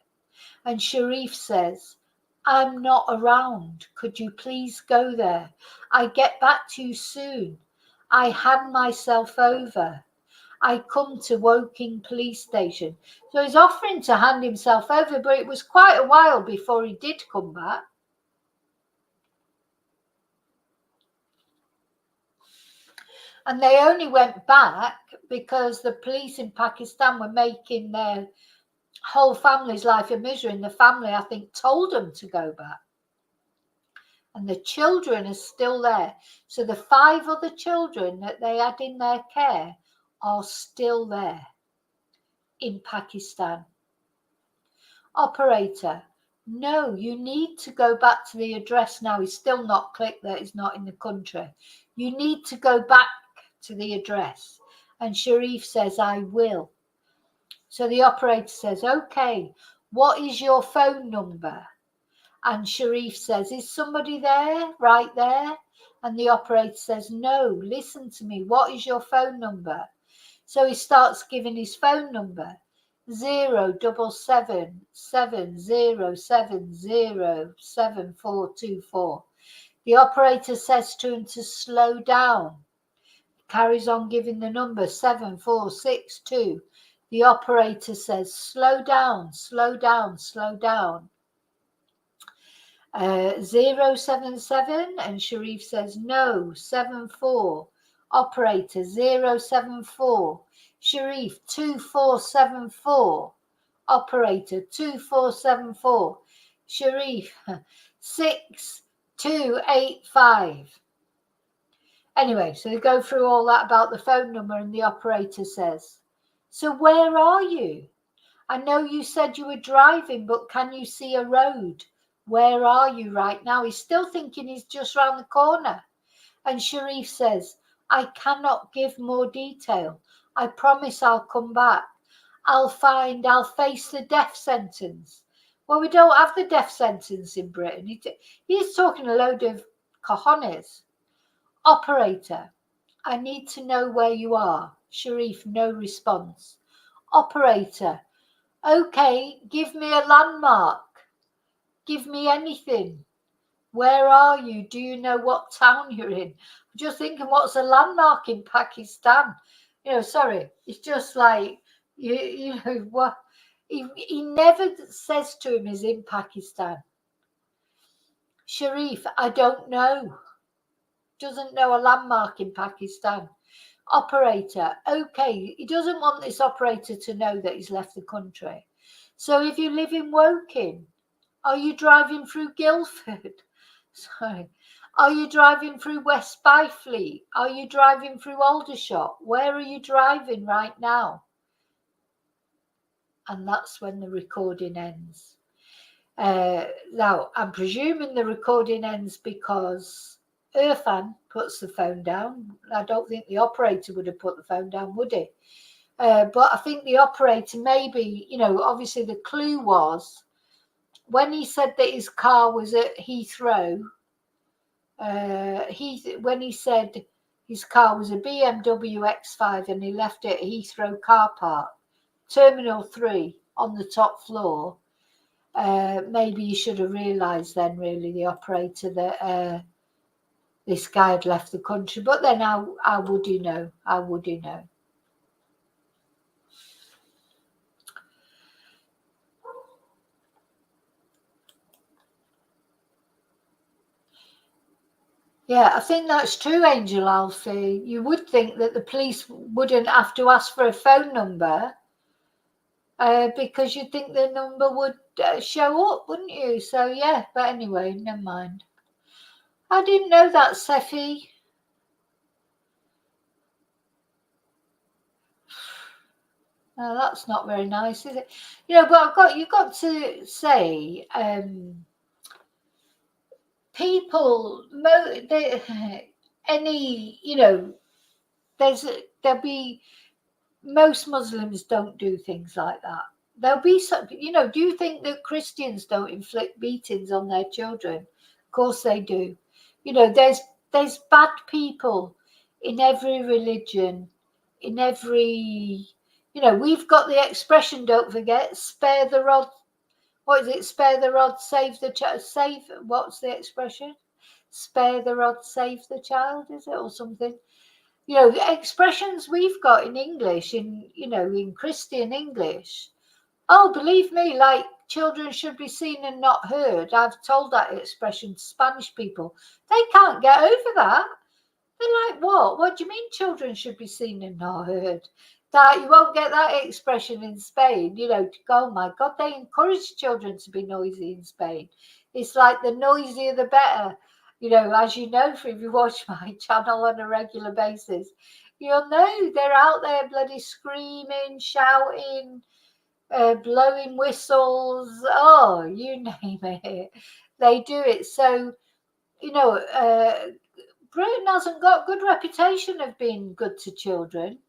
And Sharif says, I'm not around. Could you please go there? I get back to you soon. I hand myself over. I come to Woking police station. So he's offering to hand himself over, but it was quite a while before he did come back. And they only went back because the police in Pakistan were making their whole family's life a misery. And the family, I think, told them to go back. And the children are still there. So the 5 other children that they had in their care are still there in Pakistan. Operator, no, you need to go back to the address now. He's still not clicked that he's not in the country. You need to go back to the address. And Sharif says, I will. So the operator says, okay, what is your phone number? And Sharif says, is somebody there, right there? And the operator says, no, listen to me. What is your phone number? So he starts giving his phone number. 07770707424. The operator says to him to slow down. Carries on giving the number 7462. The operator says, slow down, slow down, slow down. 077, and Sharif says, no, 74. Operator 074. Sharif 2474. Operator 2474. Sharif 6285. Anyway, so they go through all that about the phone number, and the operator says, so where are you? I know you said you were driving, but can you see a road? Where are you right now? He's still thinking he's just round the corner. And Sharif says, I cannot give more detail. I promise I'll come back. I'll face the death sentence. Well, we don't have the death sentence in Britain. He's talking a load of cojones. Operator, I need to know where you are. Sharif, no response. Operator, okay, give me a landmark. Give me anything. Where are you? Do you know what town you're in? I'm just thinking, what's a landmark in Pakistan? Sorry, it's just like, what? He never says to him he's in Pakistan. Sharif, I don't know. Doesn't know a landmark in Pakistan. Operator, okay, he doesn't want this operator to know that he's left the country. So if you live in Woking, are you driving through Guildford? Sorry. Are you driving through West Byfleet? Are you driving through Aldershot? Where are you driving right now? And that's when the recording ends. Now, I'm presuming the recording ends because Urfan puts the phone down. I don't think the operator would have put the phone down, would he? But I think the operator maybe, obviously the clue was when he said that his car was at Heathrow, when he said his car was a BMW X5 and he left it at Heathrow car park, Terminal 3 on the top floor, maybe you should have realised then, really, the operator, that this guy had left the country. But then how would he know? How would he know? Yeah, I think that's true, Angel Alfie. You would think that the police wouldn't have to ask for a phone number because you'd think the number would show up, wouldn't you? So, yeah, but anyway, never mind. I didn't know that, Seffi. No, that's not very nice, is it? But you've got to say, people, there'll be, most Muslims don't do things like that. There'll be some, do you think that Christians don't inflict beatings on their children? Of course they do. There's bad people in every religion, in every, we've got the expression, don't forget, spare the rod. What is it? Spare the rod, save the child. What's the expression? Spare the rod, save the child, is it? Or something? The expressions we've got in English, in Christian English. Oh, believe me, like children should be seen and not heard. I've told that expression to Spanish people. They can't get over that. They're like, what? What do you mean children should be seen and not heard? That you won't get that expression in Spain, to go, oh my God, they encourage children to be noisy in Spain. It's like the noisier the better. As you know, if you watch my channel on a regular basis, you'll know they're out there bloody screaming, shouting, blowing whistles. Oh, you name it. They do it. So, Britain hasn't got a good reputation of being good to children,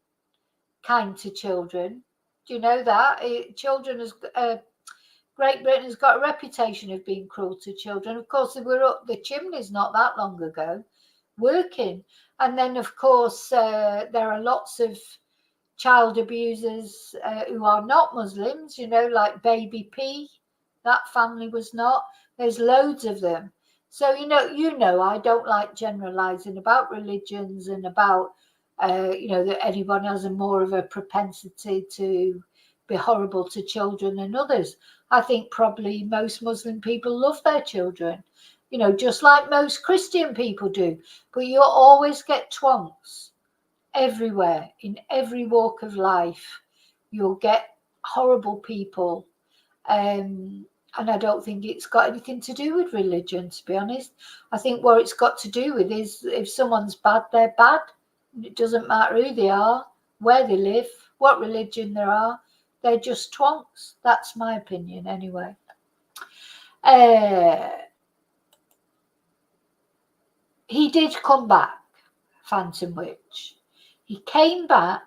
kind to children. Do you know that? Great Britain has got a reputation of being cruel to children. Of course, they were up the chimneys not that long ago, working. And then, of course, there are lots of child abusers who are not Muslims, you know, like Baby P. That family was not. There's loads of them. So, you know, I don't like generalizing about religions and about, that anyone has a more of a propensity to be horrible to children than others. I think probably most Muslim people love their children, you know, just like most Christian people do. But you'll always get twonks everywhere, in every walk of life. You'll get horrible people. And I don't think it's got anything to do with religion, to be honest. I think what it's got to do with is if someone's bad, they're bad. It doesn't matter who they are, where they live, what religion they are. They're just twonks. That's my opinion anyway. He did come back, Phantom Witch. He came back,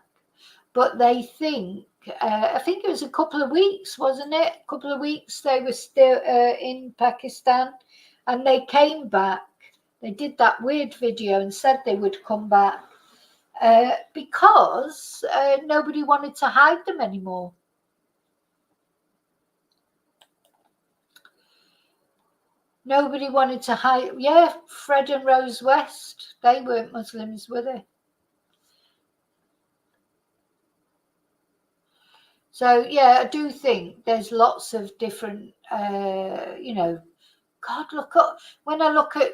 but they think, I think it was a couple of weeks, wasn't it? A couple of weeks they were still in Pakistan, and they came back. They did that weird video and said they would come back because nobody wanted to hide them anymore. Nobody wanted to hide. Yeah, Fred and Rose West, they weren't Muslims, were they? So, yeah, I do think there's lots of different, God, when I look at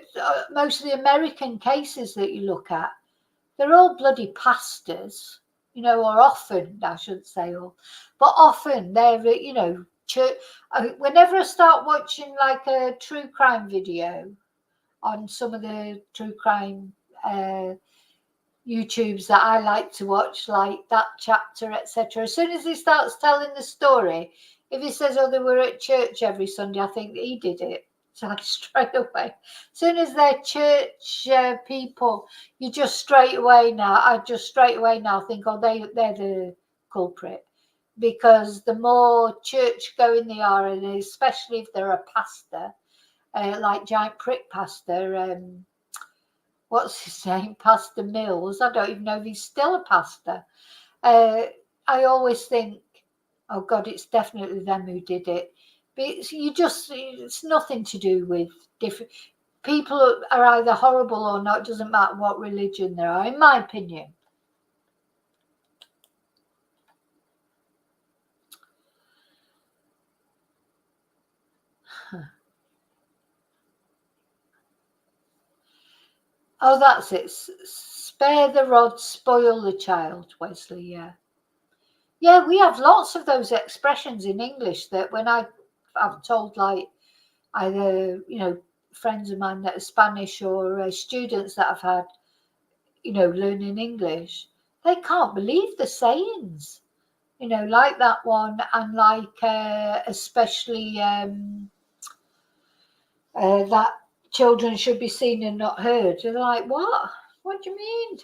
most of the American cases that you look at, they're all bloody pastors, you know, or often, I shouldn't say all, but often they're, you know, church. Whenever I start watching like a true crime video on some of the true crime YouTubes that I like to watch, like That Chapter, etc. As soon as he starts telling the story, if he says, oh, they were at church every Sunday, I think he did it. So straight away, as soon as they're church people, I just straight away now think, oh, they're the culprit. Because the more church going they are, and especially if they're a pastor, like Giant Prick Pastor, what's his name? Pastor Mills. I don't even know if he's still a pastor. I always think, oh God, it's definitely them who did it. But it's nothing to do with different people are either horrible or not. It doesn't matter what religion they are, in my opinion. Oh, that's it. Spare the rod, spoil the child, Wesley, yeah. Yeah, we have lots of those expressions in English that when I've told, like, either, you know, friends of mine that are Spanish or students that I've had, you know, learning English, they can't believe the sayings, you know, like that one, and like especially that children should be seen and not heard. They're like, what? What do you mean?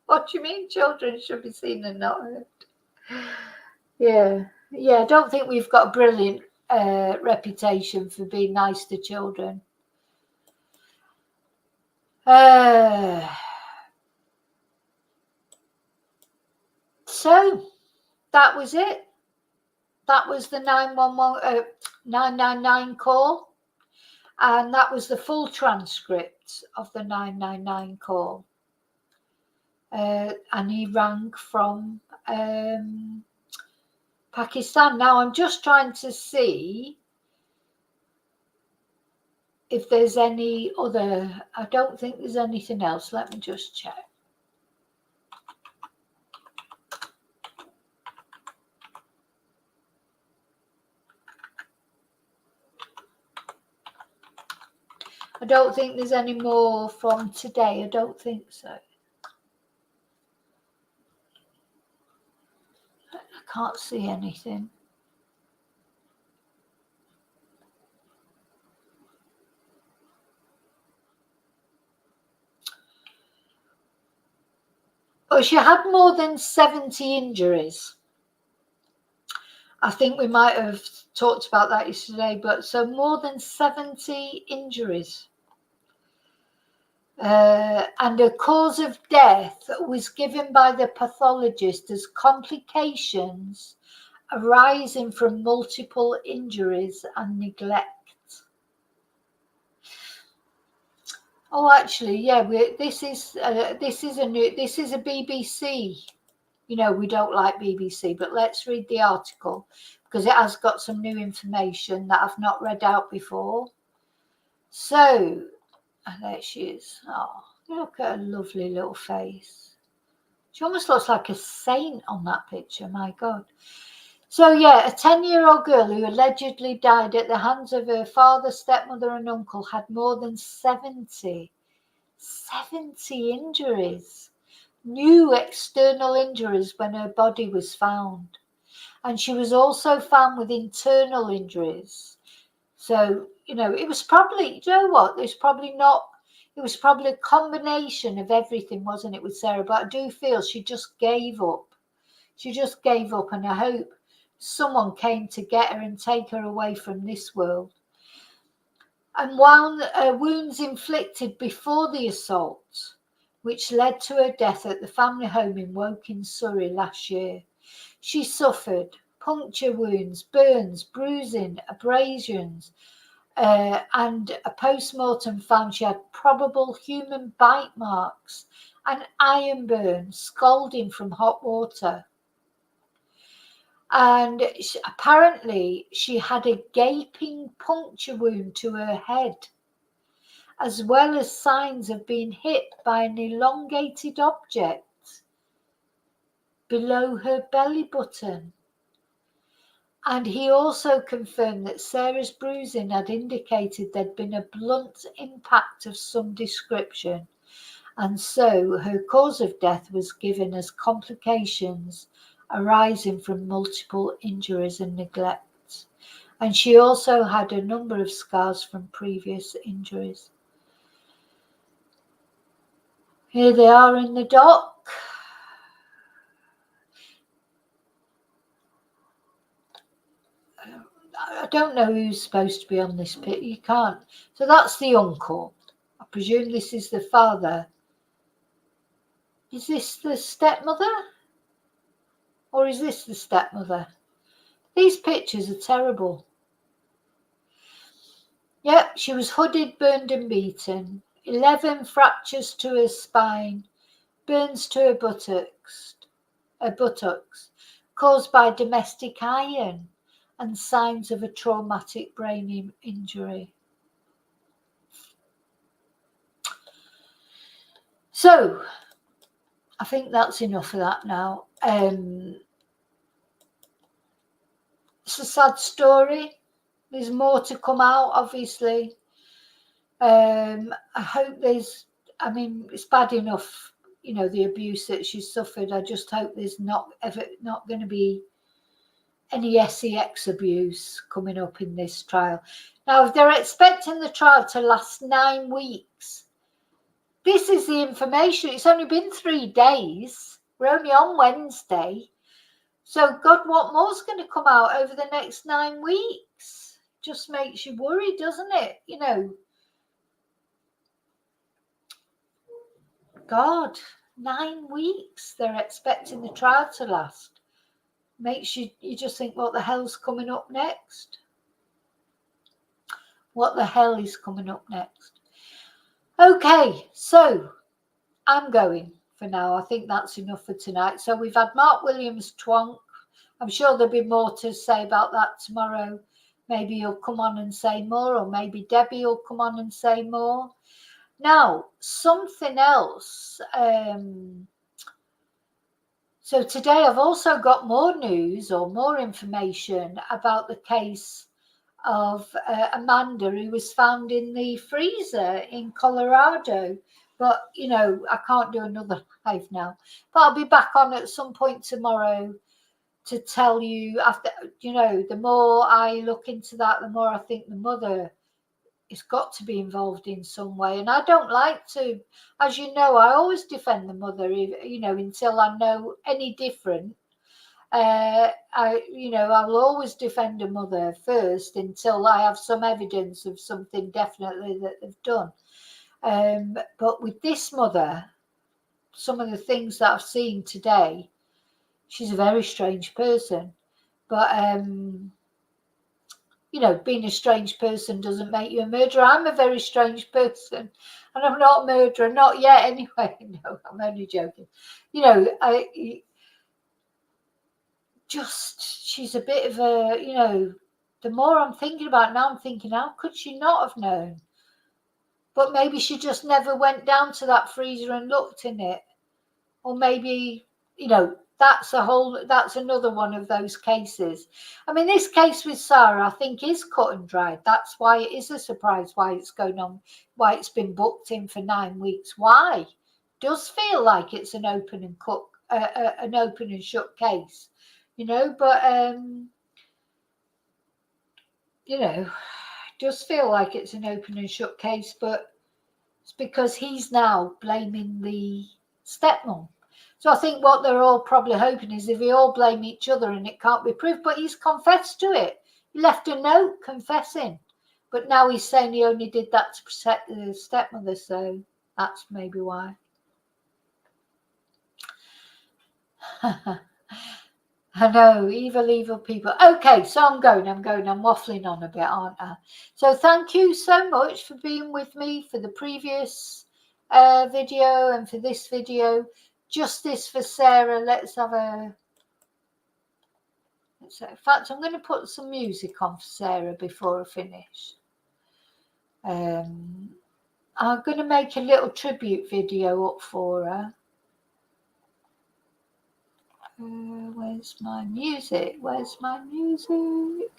What do you mean children should be seen and not heard? Yeah, I don't think we've got a brilliant reputation for being nice to children. So that was it. That was the 999 call, and that was the full transcript of the 999 call. And he rang from Pakistan. Now I'm just trying to see if there's any other. I don't think there's anything else. Let me just check. I don't think there's any more from today. I don't think so. I can't see anything. Oh, she had more than 70 injuries. I think we might have talked about that yesterday, but so more than 70 injuries. And a cause of death was given by the pathologist as complications arising from multiple injuries and neglect. Oh, actually, yeah, this is a BBC. You know, we don't like BBC, but let's read the article because it has got some new information that I've not read out before. So, there she is. Oh, look at her lovely little face. She almost looks like a saint on that picture, my God. So, yeah, a 10-year-old girl who allegedly died at the hands of her father, stepmother and uncle had more than 70 injuries, new external injuries when her body was found. And she was also found with internal injuries. So, you know, it was probably, you know what, it was probably a combination of everything, wasn't it, with Sarah? But I do feel she just gave up. She just gave up, and I hope someone came to get her and take her away from this world. And while wounds inflicted before the assault, which led to her death at the family home in Woking, Surrey last year, she suffered puncture wounds, burns, bruising, abrasions, and a post-mortem found she had probable human bite marks and iron burns, scalding from hot water. And apparently she had a gaping puncture wound to her head, as well as signs of being hit by an elongated object below her belly button. And he also confirmed that Sarah's bruising had indicated there'd been a blunt impact of some description, and so her cause of death was given as complications arising from multiple injuries and neglect. And she also had a number of scars from previous injuries. Here they are in the dock. I don't know who's supposed to be on this pit. You can't. So that's the uncle. I presume this is the father. Is this the stepmother? Or is this the stepmother? These pictures are terrible. Yep, she was hooded, burned and beaten. 11 fractures to her spine. Burns to her buttocks, caused by domestic iron, and signs of a traumatic brain injury. So, I think that's enough of that now. It's a sad story. There's more to come out, obviously. I hope it's bad enough, you know, the abuse that she's suffered. I just hope there's not going to be any sex abuse coming up in this trial. Now, if they're expecting the trial to last 9 weeks, this is the information. It's only been 3 days. We're only on Wednesday. So, God, what more's going to come out over the next 9 weeks? Just makes you worry, doesn't it? You know, God, 9 weeks they're expecting the trial to last. Makes you just think, what the hell's coming up next? What the hell is coming up next? Okay, so I'm going for now. I think that's enough for tonight. So we've had Mark Williams twonk. I'm sure there'll be more to say about that tomorrow. Maybe he'll come on and say more, or maybe Debbie will come on and say more. Now, something else. So today I've also got more news or more information about the case of Amanda, who was found in the freezer in Colorado. But, you know, I can't do another live now. But I'll be back on at some point tomorrow to tell you, after, you know, the more I look into that, the more I think the mother has got to be involved in some way. And I don't like to, as you know, I always defend the mother, you know, until I know any different. I'll always defend a mother first until I have some evidence of something definitely that they've done. But with this mother, some of the things that I've seen today, she's a very strange person. But you know, being a strange person doesn't make you a murderer. I'm a very strange person, and I'm not a murderer, not yet anyway. No, I'm only joking. You know, she's a bit of a, you know, the more I'm thinking about it now, I'm thinking, how could she not have known? But maybe she just never went down to that freezer and looked in it. Or maybe, you know, that's another one of those cases. I mean, this case with Sara, I think, is cut and dried. That's why it is a surprise why it's going on, why it's been booked in for 9 weeks. Why? Does feel like it's an open and shut case, you know, but you know, does feel like it's an open and shut case, but it's because he's now blaming the stepmom. So I think what they're all probably hoping is if we all blame each other and it can't be proved, but he's confessed to it. He left a note confessing, but now he's saying he only did that to protect the stepmother, so that's maybe why. I know, evil people. Okay, so I'm waffling on a bit, aren't I? So thank you so much for being with me for the previous video and for this video. Justice for Sara. Let's have a... In fact, I'm going to put some music on for Sara before I finish. I'm going to make a little tribute video up for her. Where's my music? Where's my music?